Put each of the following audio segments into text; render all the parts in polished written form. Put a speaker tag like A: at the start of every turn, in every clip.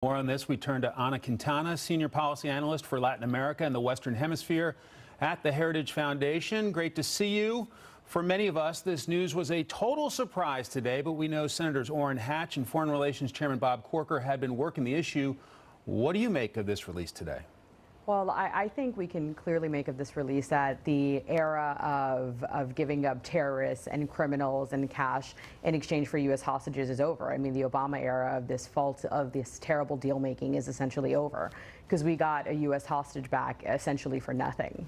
A: More on this, we turn to Quintana, Senior Policy Analyst for Latin America and the Western Hemisphere at the Heritage Foundation. Great to see you. For many of us, this news was a total surprise today, but we know Senators Orrin Hatch and Foreign Relations Chairman Bob Corker had been working the issue. What do you make of this release today?
B: Well, I think we can clearly make of this release that the era of giving up terrorists and criminals and cash in exchange for U.S. hostages is over. I mean, the Obama era of this terrible deal making is essentially over because we got a U.S. hostage back essentially for nothing.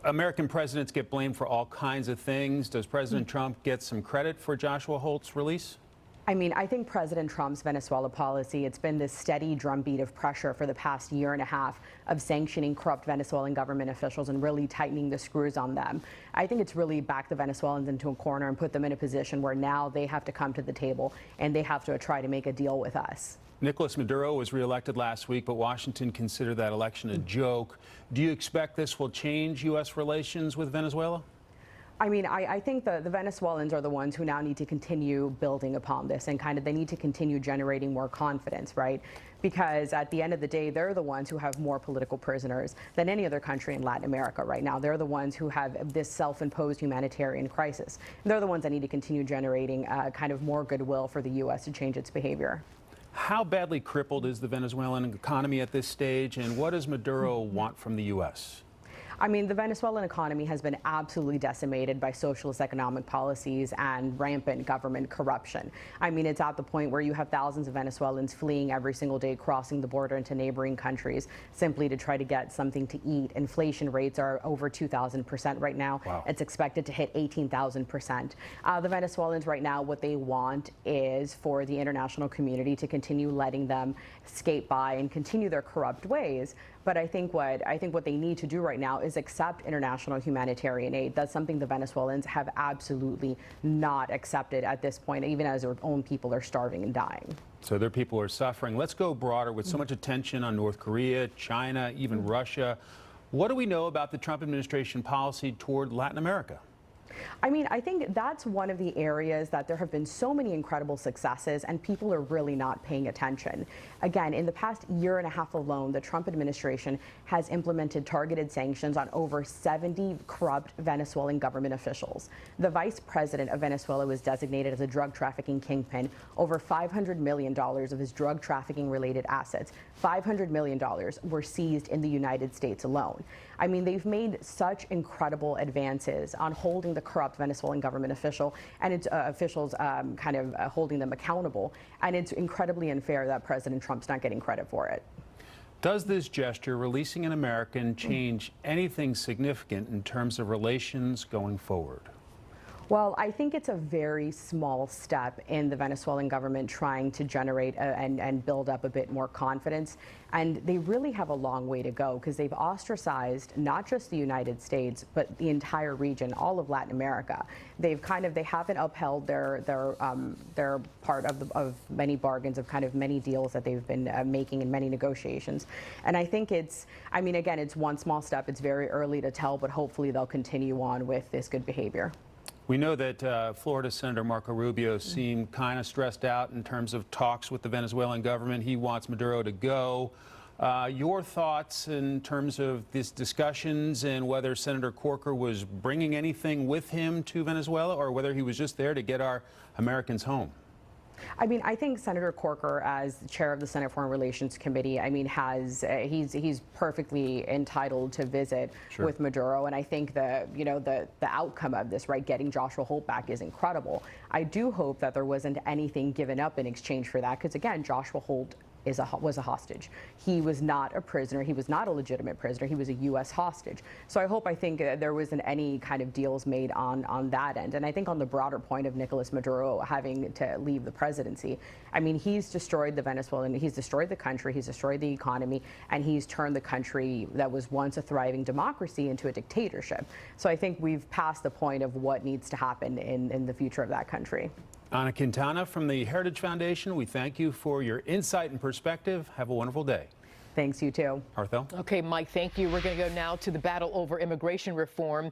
A: American presidents get blamed for all kinds of things. Does President Trump get some credit for Joshua Holt's release?
B: I mean, I think President Trump's Venezuela policy, it's been this steady drumbeat of pressure for the past year and a half of sanctioning corrupt Venezuelan government officials and really tightening the screws on them. I think it's really backed the Venezuelans into a corner and put them in a position where now they have to come to the table and they have to try to make a deal with us.
A: Nicolas Maduro was reelected last week, but Washington considered that election a joke. Do you expect this will change U.S. relations with Venezuela?
B: I mean, I think the Venezuelans are the ones who now need to continue building upon this and they need to continue generating more confidence, right? Because at the end of the day, they're the ones who have more political prisoners than any other country in Latin America right now. They're the ones who have this self-imposed humanitarian crisis. And they're the ones that need to continue generating more goodwill for the U.S. to change its behavior.
A: How badly crippled is the Venezuelan economy at this stage, and what does Maduro want from the U.S.?
B: I mean, the Venezuelan economy has been absolutely decimated by socialist economic policies and rampant government corruption. I mean, it's at the point where you have thousands of Venezuelans fleeing every single day, crossing the border into neighboring countries simply to try to get something to eat. Inflation rates are over 2,000% right now.
A: Wow.
B: It's expected to hit 18,000%. The Venezuelans right now, what they want is for the international community to continue letting them skate by and continue their corrupt ways. But I think what they need to do right now is accept international humanitarian aid. That's something the Venezuelans have absolutely not accepted at this point, even as their own people are starving and dying.
A: So their people are suffering. Let's go broader. With so much attention on North Korea, China, even Russia, what do we know about the Trump administration policy toward Latin America?
B: I mean, I think that's one of the areas that there have been so many incredible successes and people are really not paying attention. Again, in the past year and a half alone, the Trump administration has implemented targeted sanctions on over 70 corrupt Venezuelan government officials. The vice president of Venezuela was designated as a drug trafficking kingpin. Over $500 million of his drug trafficking related assets, $500 million were seized in the United States alone. I mean, they've made such incredible advances on holding the corrupt Venezuelan government official and its officials holding them accountable. And it's incredibly unfair that President Trump's not getting credit for it.
A: Does this gesture, releasing an American, change anything significant in terms of relations going forward?
B: Well, I think it's a very small step in the Venezuelan government trying to generate and build up a bit more confidence. And they really have a long way to go because they've ostracized not just the United States, but the entire region, all of Latin America. They haven't upheld their part of many bargains, of many deals that they've been making in many negotiations. And I think again, it's one small step. It's very early to tell, but hopefully they'll continue on with this good behavior.
A: We know that Florida Senator Marco Rubio seemed kind of stressed out in terms of talks with the Venezuelan government. He wants Maduro to go. Your thoughts in terms of these discussions and whether Senator Corker was bringing anything with him to Venezuela or whether he was just there to get our Americans home?
B: I mean, I think Senator Corker, as the chair of the Senate Foreign Relations Committee, I mean, he's perfectly entitled to visit with Maduro, and I think the outcome of this, right, getting Joshua Holt back is incredible. I do hope that there wasn't anything given up in exchange for that, because again, Joshua Holt was a hostage. He was not a prisoner. He was not a legitimate prisoner. He was a U.S. hostage. So I think there wasn't any kind of deals made on that end. And I think on the broader point of Nicolas Maduro having to leave the presidency, I mean, he's destroyed the Venezuelan, he's destroyed the country, he's destroyed the economy, and he's turned the country that was once a thriving democracy into a dictatorship. So I think we've passed the point of what needs to happen in the future of that country.
A: Quintana from the Heritage Foundation, we thank you for your insight and perspective. Have a wonderful day.
B: Thanks, you too.
A: Arthel?
C: Okay, Mike, thank you. We're going to go now to the battle over immigration reform.